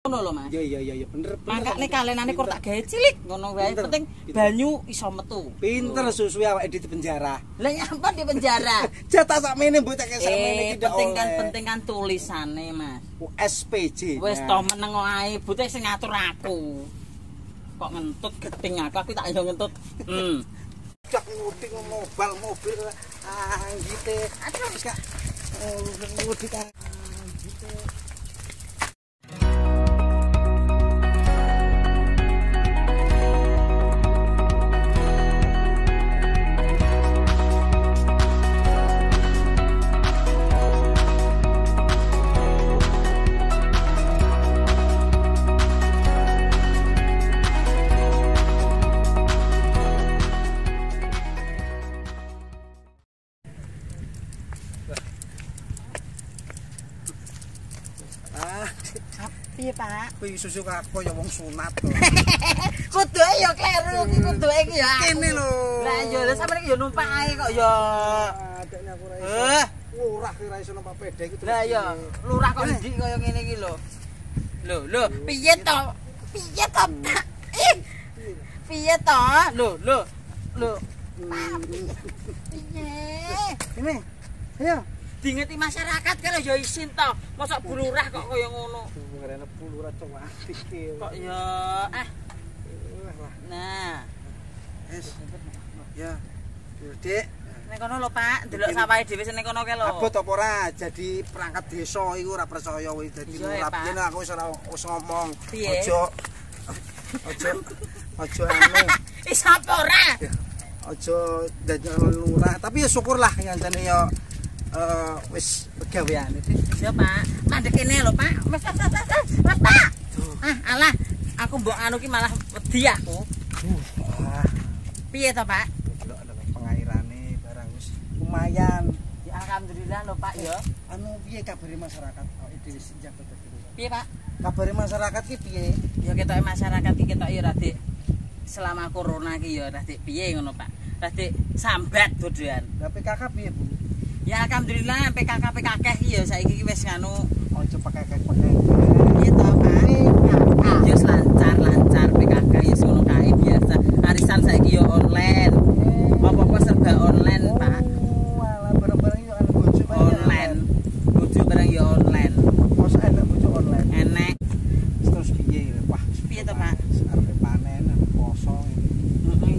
Ngono lho, Mas. Iya bener. Mangkane kalenane kok tak gawe cilik ngono wae. Penting banyu iso metu. Pinter susuwe awake di penjara. Lah nyapa di penjara? Jatah sakmene mbok tak sakmene iki penting kan tulisane, Mas. SPJ. Wis to meneng ae, butuh sing ngatur aku. Kok ngentut geting aku tak iso ngentut. Cak ngudik mobil anggite. Aduh wis gak ngudik anggite. Piye, Pak? Kuwi susu kako ya wong sunat to. Kuduke ya kleru iki kuduke iki ya. Kene lho. Lah ya sampeyan iki ya numpak ae kok ya. Adekne aku ora iso. Lurah ki ora iso numpak peda iki. Lah ya, lurah kok ndik kaya ngene iki lho. Lho, piye to? Piye to, Pak? Piye to? Lho. Piye? Ini. Ayo. Dingeti masyarakat karo ya isin to. Mosok bulurah kok kaya ngono. Ngrene bulurah coba iki. Kok ya Nah. Wis. Ya. Dik. Ning kono lho, Pak, ndelok sawahe dhewe sing ning kono ke lho. Abot apa ora jadi perangkat desa iku ora percaya wis dadi lurah piye aku wis ngomong. Aja anu. Wis apa ora? Aja dadi lurah, tapi ya syukurlah ngancane ya wis pegaweane. Ya, Pak. Mandek kene lho, Pak. Wis, Pak. Alah, aku mbok anu ki malah wedi aku. Piye to, Pak? Delok pengairane barang wis lumayan. Ya alhamdulillah lho, Pak ya. Anu piye kabare masyarakat? Awake dhewe sing jago dadi. Piye, Pak? Kabare masyarakat ki piye? Ya ketoke masyarakat ki ketok ya Radik. Selama corona ki ya Radik piye ngono, Pak. Radik sambat dodoan. Lah PKK piye, Bu? Ya alhamdulillah PKK ki ya saiki wis nganu Aja pakai. Piye to, Pak? Ya lancar PKK ya ngono kae biasa. Arisan saiki ya online. Apa-apa serba online, Pak. Walah barang-barang yo ana bojo Online. Bojo barang ya online. Mosok enak bojo online. Enek. Terus piye? Wah, Piye to, Pak? arep panen kosong.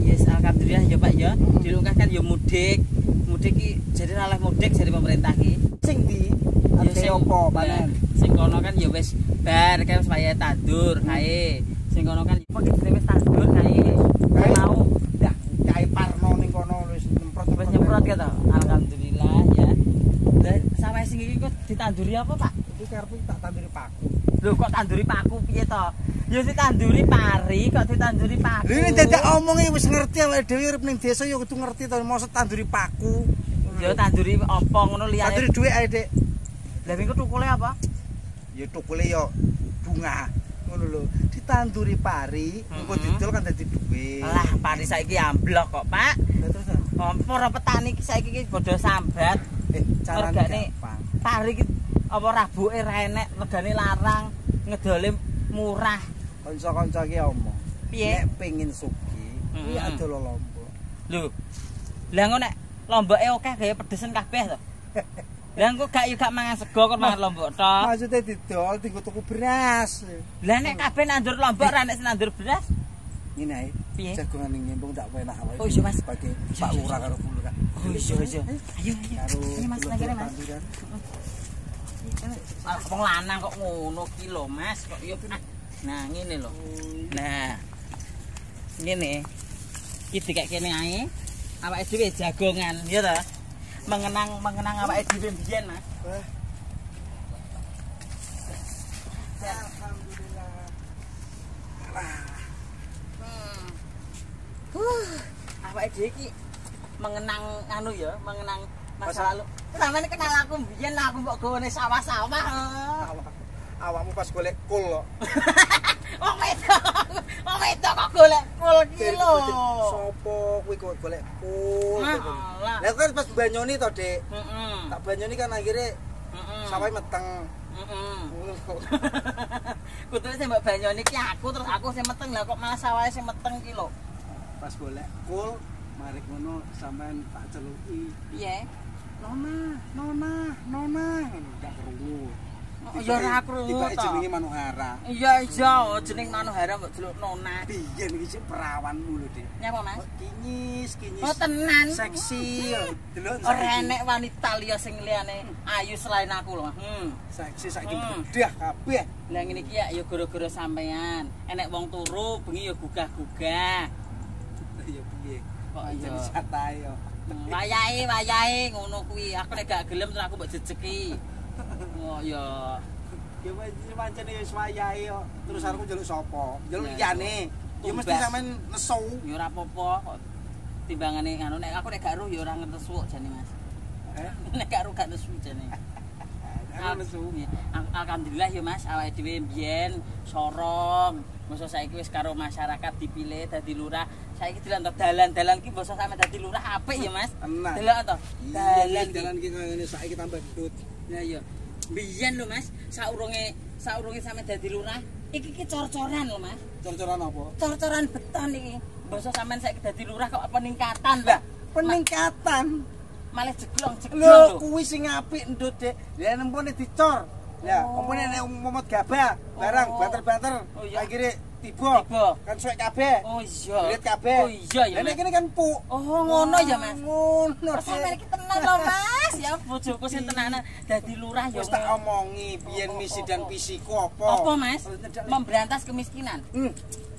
Yes, alhamdulillah ya, Pak ya. Dilungkah kan ya mudik. Mudik ki jadi oleh mudik dari pemerintah ki. Sing di ate opo panen? Sing kono kan ya wis bar kae supaya tandur kae. Sing kono kan ya wis tandur kae. Mau ndak kae parno ning kono wis nyemprot ka to. Alhamdulillah ya. Lah sawah sing iki kok ditanduri apa, Pak? Iki karep tak tanduri paku. Lho kok tanduri paku piye to? Ya ditanduri pari kok ditanduri paku. Lha ini dadak omonge wis ngerti awake dhewe urip ning desa ya kudu ngerti to mosok tanduri paku. Ya tanduri apa ngono liyane. Tanduri dhuwit ae, Dik. Lah minggu tukule apa? Ya tukule ya bunga ngono lho. Ditanduri pari, engko didol kan dadi dhuwit. Lah pari saiki amblok kok, Pak. Lah terus Para petani saiki iki padha sambat. carane gampang. Pari iki apa rabuke ra enek, regane larang, ngedole murah. Kanca-kanca ki omong. Piye? Nek pengin sugih, kuwi adol lombok. Lho. Lah ngono nek lomboke akeh gawe pedesen kabeh to. Lah engko gak mangan sego kok mangan lombok to. Maksude didol dienggo tuku beras. Lah nek kabeh nandur lombok ra nek nandur beras. Ngene ae. Piye? Jagongan ning ngembung tak penak awake. Oh iya, Mas. Sebagai Pak Lurah karo Bu Lurah. Oh iya. Ayo. Ini Mas nang kene, Mas. Wong lanang kok ngono ki lho, Mas. Kok yo nah ngene lho. Nah. Ngene. Iki dikek kene ae. Awake dhewe jagongan, ya ta? Mengenang awake dhewe biyen, Mas. Alhamdulillah. Awake dhewe iki mengenang anu ya, mengenang masa lalu. Sampeyan kenal aku biyen lah aku mbok gowone sawah-sawah. Awakmu pas golek kul kok. Wong wedok kok golek kul ki lho. Sopo kuwi kok golek kul. Lah Lah kan pas banyoni to, Dik. heeh. Tak banyoni kan akhirnya sawah meteng. Kudune sing mbok banyoni ki aku terus aku sing meteng lah kok malah sawahe sing meteng ki lho. Pas golek kul, mari ngono sampean tak celuki. Piye? Nona, gak krungu. Ya ora krungu Tiba to. jenenge Manuhara. Iya, jeneng Manuhara mbok jeluk Nona. Biyen iki sik perawanmu lho, Dik. Nyapa, Mas? Kinyis. Oh, tenan. Seksi. Delok Ora enek wanita liya sing liyane ayu selain aku lho. Seksi saiki bedah kabeh. Lah ngene iki ya gara-gara sampean. Enek wong turu bengi ya gugah-gugah. Ya piye? Kok Jadi iya. santai yo. Wayahe ngono kuwi. Aku nek gak gelem terus aku mbok jejeki. Oh ya. Ya wis pancene wis wayahe yo. Terus arep njaluk sapa? Njaluk Nah, liyane. Ya mesti tumbas. sampean nesu. Ya ora apa-apa kok. Timbangane ngono nek aku nek gak roh ya ora ngetesu jane Mas. Nek gak roh gak nesu jane. Aku nesu. Alhamdulillah ya Mas, awake dhewe mbiyen sorong. Masa saiki wis karo masyarakat dipilih dadi lurah. Saiki delok dalan-dalan ki basa sampe dadi lurah apik ya Mas. Enak. Delok to. Dalan Dalan ki koyo ngene saiki tambah gedut. Nah ya. Mbiyen lho Mas, saurunge sampe dadi lurah, iki cor-coran lho Mas. Cor-coran apa? Cor-coran beton iki. Basa sampean saiki dadi lurah kok peningkatan Lah, peningkatan. malah jeglong-jeglong Lho, lho. kuwi sing apik ndut, Dik. Lah nempone dicor. Ya, umpune nek momot gabah, barang banter-banter, Oh, iya. akhire tiba. Tiba. Kan suwek kabeh. Oh iya. Lihat kabeh. Oh iya ya. Lah nek Mas. kene kan puk. Oh ngono ya Mas. Ngono. Terus sampean iki tenan lho Mas. Ya bojoku sing tenanan dadi lurah ya. Wis tak omongi biyen misi dan visiku apa? Apa Mas? Memberantas kemiskinan.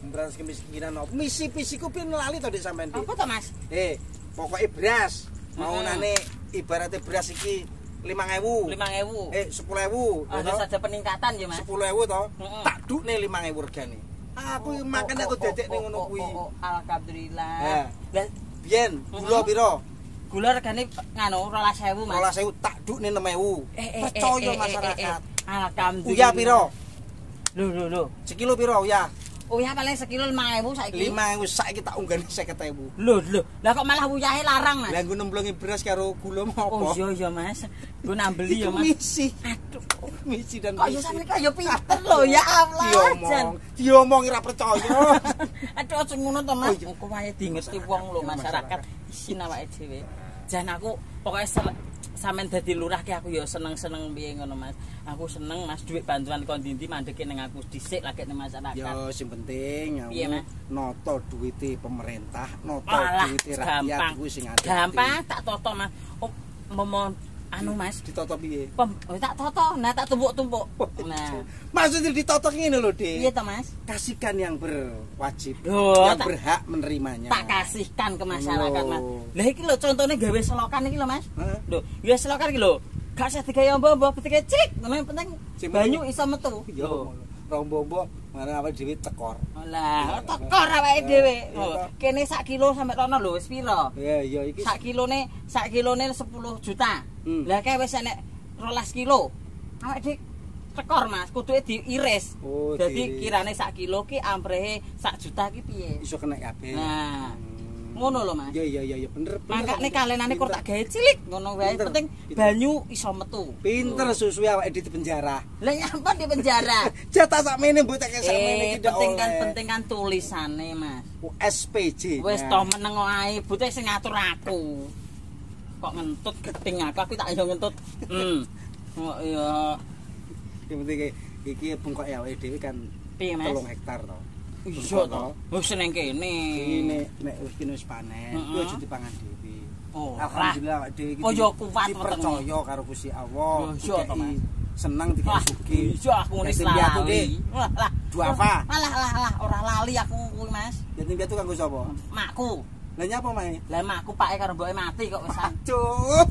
Memberantas kemiskinan apa? Misi visiku piye lali to Dik sampean, Dik? Apa to Mas? Pokoke beras. Maunane ibaratnya beras iki 5.000. 5.000. 10.000. Ada saja peningkatan ya Mas. 10.000 to. Heeh. Tak dukne 5.000 regane. Aku makane aku dedekne ngono kuwi. Alhamdulillah. Nah. Lah Biyen gula pira? gula regane nganu 12.000 Mas. 12.000 tak dukne 6.000. Percaya masyarakat. Alhamdulillah. Uya pira? Lho. Sekilo pira uya? Uyah paling sekilo 5.000 saiki. 5.000 saiki tak unggani 50.000. Lho. Lah kok malah uyahe larang Mas? Lah nggo nemblongi beras karo gula mau Oh apa? iya Mas. Nggo nambeli ya Mas. Misi. Aduh. Misi dan Kok ya misi. sampe kaya pinter lho ya Allah. Jan. Diomongi ra percaya. Aduh aja ngono to Mas. Oh, iya. Engko wae dingerti wong lho masyarakat isin awake dhewe. Jan aku pokoke sampean dadi lurah ki aku ya seneng-seneng piye ngono Mas. Aku seneng Mas duit bantuan kon ndi mandeke ning aku dhisik lagi ning masyarakat. Ya sing penting Piye, Mas? noto duwite pemerintah, noto Alah, duwite gampang. rakyat kuwi sing ati. Gampang tak toto Mas. Oh, momon anu Mas. Ditoto piye? Tak toto, nah tak tumpuk-tumpuk. Nah, Maksudnya ditoto ngene lho, piye Dik. to Mas? Kasihkan yang berwajib, Loh, yang tak- berhak menerimanya. Tak kasihkan ke masyarakat Mas. Loh. Lah iki lho contone gawe selokan iki lho Mas. Hah? Lho, ya selokan iki lho. Gak usah digawe ombo-ombo, ketika cik, yang penting Sing banyu iso metu. Ya, rombo-rombo mana awake dhewe tekor. Lah, tekor awake dhewe. Iya, Oh, toh. kene sak kilo sampe rono lho wis pira? Ya, ya iki Sak kilone 10 juta. Hmm. Lah kae wis enek 12 kilo. Awake dhewe tekor Mas, kuduke diiris. Oh, Dadi diiris. kirane sak kilo ki amprehe sak juta ki piye? iso kena kabeh. Nah, ngono lho Mas. Ya, bener. Mangkane kalenane kok tak gawe cilik ngono wae. Pinter. Penting banyu iso metu. Pinter susu awake di penjara. Lah nyapa di penjara. Jatah sakmene mbok tak sakmene iki ndak penting kan tulisane Mas. SPJ. Wis to meneng ae, bute sing ngatur aku. Kok ngentut geting aku tak yo ngentut. Oh iya. Yang penting iki bengkok awake dhewe kan Piye Mas? 3 hektar to. Iya to. Wis ning kene. Iki nek wis kene wis panen, Heeh. kuwi aja dipangan dhewe. Oh, Alhamdulillah awake dhewe iki Oh, ya kuat dipercaya karo Gusti Allah. Oh, iya to, Dikei Mas. seneng Wah, dikei sugih. iya aku ngene Yatim piatu, Dik. Lah, Duafa. Alah, ora lali aku kuwi Mas. Yatim piatu kanggo sapa? Makku. Lah nyapa mae? Lah makku pake karo mboke mati kok wis. Aduh,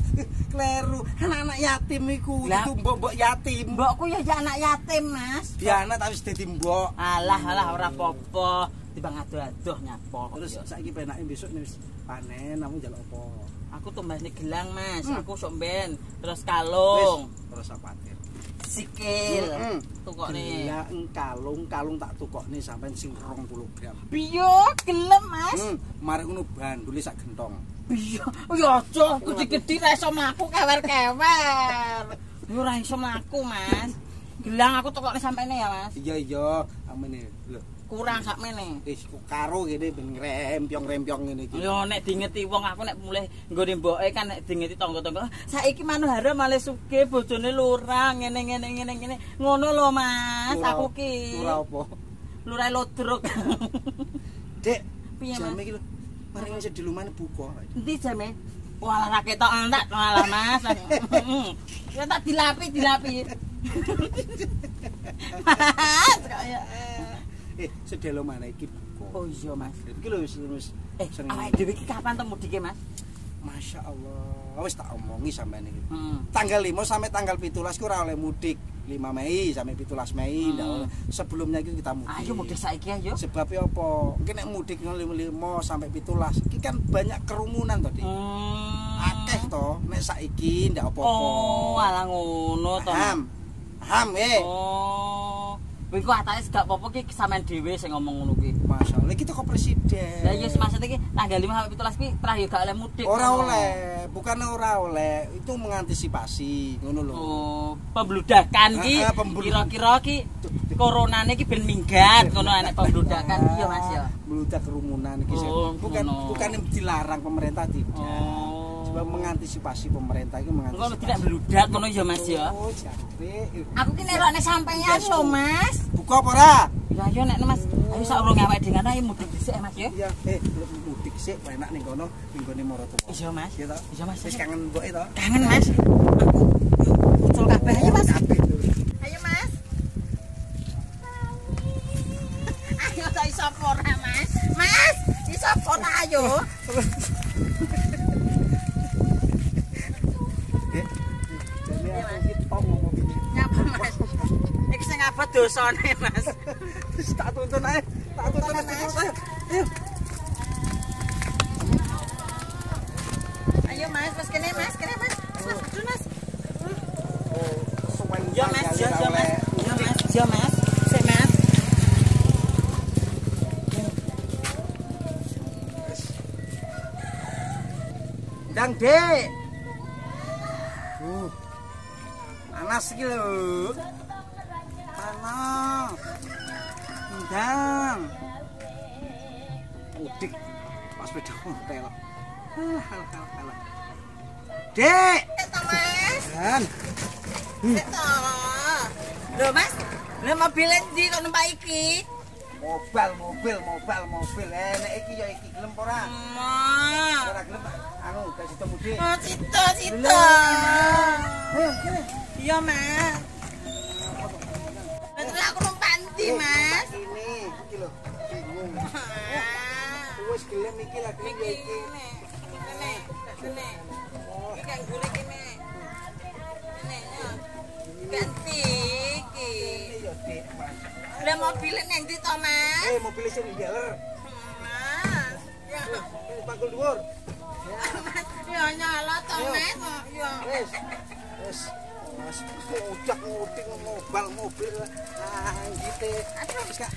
kleru. Anak-anak yatim iku, Lah. itu mbok-mbok yatim. Mbokku ya anak yatim, Mas. Dia anak tapi wis dadi mbok. Alah ora apa-apa. Timbang adoh-adoh nyapo. Terus saiki penake besok wis panen, namun njaluk apa? Aku tumbasne gelang, Mas. Aku sok mben, terus kalung, Terus khawatir. sikil. Heeh. Tukokne. Gelang kalung tak tukokne sampean sing 20 gram. Biyo gelem, Mas. Mari ngono bandule sak gentong. Biyo. Oh ya aja, gede-gede ra iso mlaku kewer-kewer. Yo ora iso mlaku, Mas. Gelang aku tokone sampene ya, Mas. Iya, amene lho. Kurang sakmene. Wis karo ngene ben ngrempyong-rempyong ngene iki. Yo nek dingeti wong aku nek mulih nggone mboke kan nek dingeti tangga-tangga. Saiki Manuhara malah sugih bojone lurah ngene. Ngono lho, Mas. Aku ki. Lurah apa? Lurah Lodruk. Dek, Piye, Mas? jame iki lho. Mari wis dilumane buka. Endi jame? Walah ra ketok entek malah, Mas. Ya tak dilapi. Mas, kaya. Sedelo mana iki buka. Oh iya, Mas. Iki lho wis Awake dhewe iki kapan to mudike, Mas? Masya Allah, wis tak omongi sampean iki. Hmm. Tanggal 5 sampai tanggal 17 ku ora oleh mudik. 5 Mei sampai 17 Mei ndak oleh. Sebelumnya iki kita mudik. Ayo mudik saiki ayo. Sebabnya apa? Mungkin nek mudik 5 sampai 17 iki kan banyak kerumunan to, Dik. Akeh to, nek saiki ndak apa-apa. Oh, alah ngono to. Paham, Oh. Kuwi ku atake gak apa-apa ki sampean dhewe sing ngomong ngono kuwi. Masalah iki toko presiden. Lah iya maksud iki tanggal 5 sampai 17 kuwi terakhir gak oleh mudik. Ora oleh, bukan ora oleh, itu mengantisipasi ngono lho. Oh, pembludakan ki. Kira-kira ki coronane ki ben minggat ngono anek pembludakan iya Mas ya. Meludak kerumunan iki bukan dilarang pemerintah tidak. Sebab mengantisipasi pemerintah iki mengantisipasi. Ngono tidak meludak ngono ya Mas ya. Oh, jare. Aku ki nerone sampeyan lho Mas. Buka apa ora? Ya ayo nek Mas, ayo sak urung awake dhewe ayo mudik dhisik Mas ya. Iya, mudik sik enak ning kono, ning gone maratuwa. Iya Mas. Iya to? Iya Mas. Wis kangen mboke to? Kangen Mas. Aku ucul kabeh ayo Mas. Ayo Mas. Ayo tak iso ora Mas. Mas, iso ora ayo. Nyapa Mas? Iki sing abot dosane Mas. Tak tuntun ae. Tak tuntun ae. Ayo. Ayo Mas, Mas kene Mas. Mas, betul Mas. Oh, suwen Yo Mas, yo Mas. Yo Mas. Sik Mas. Ndang, Dek. Panas iki lho. Panas. Ndang. Mudik pas sepeda motor. Halah. Dek. Eta Mas. Dan. Eta. Lho Mas, lho mobil endi kok numpak iki? Mobil. Nek iki ya iki gelem ora? Ora gelem anu gak situ mudik. Oh, Cito. Ayo, kene. Iya, Mas. Terus aku numpak endi, Mas? Ini iki lho, bingung. Wis gelem iki lah gelem ya iki. Kene. Iki kang gure kene. Kene ya. Ganti iki. Ya, Dik, Mas. Lah mobil nang ndi to, Mas? Mobil sing dealer. Mas. Ya. Panggul dhuwur. Mas, ya nyala to, Mas. Ya. Wis. Mas, ojak mudik mobil. Ah, gitu. Aduh, Wis, Kak.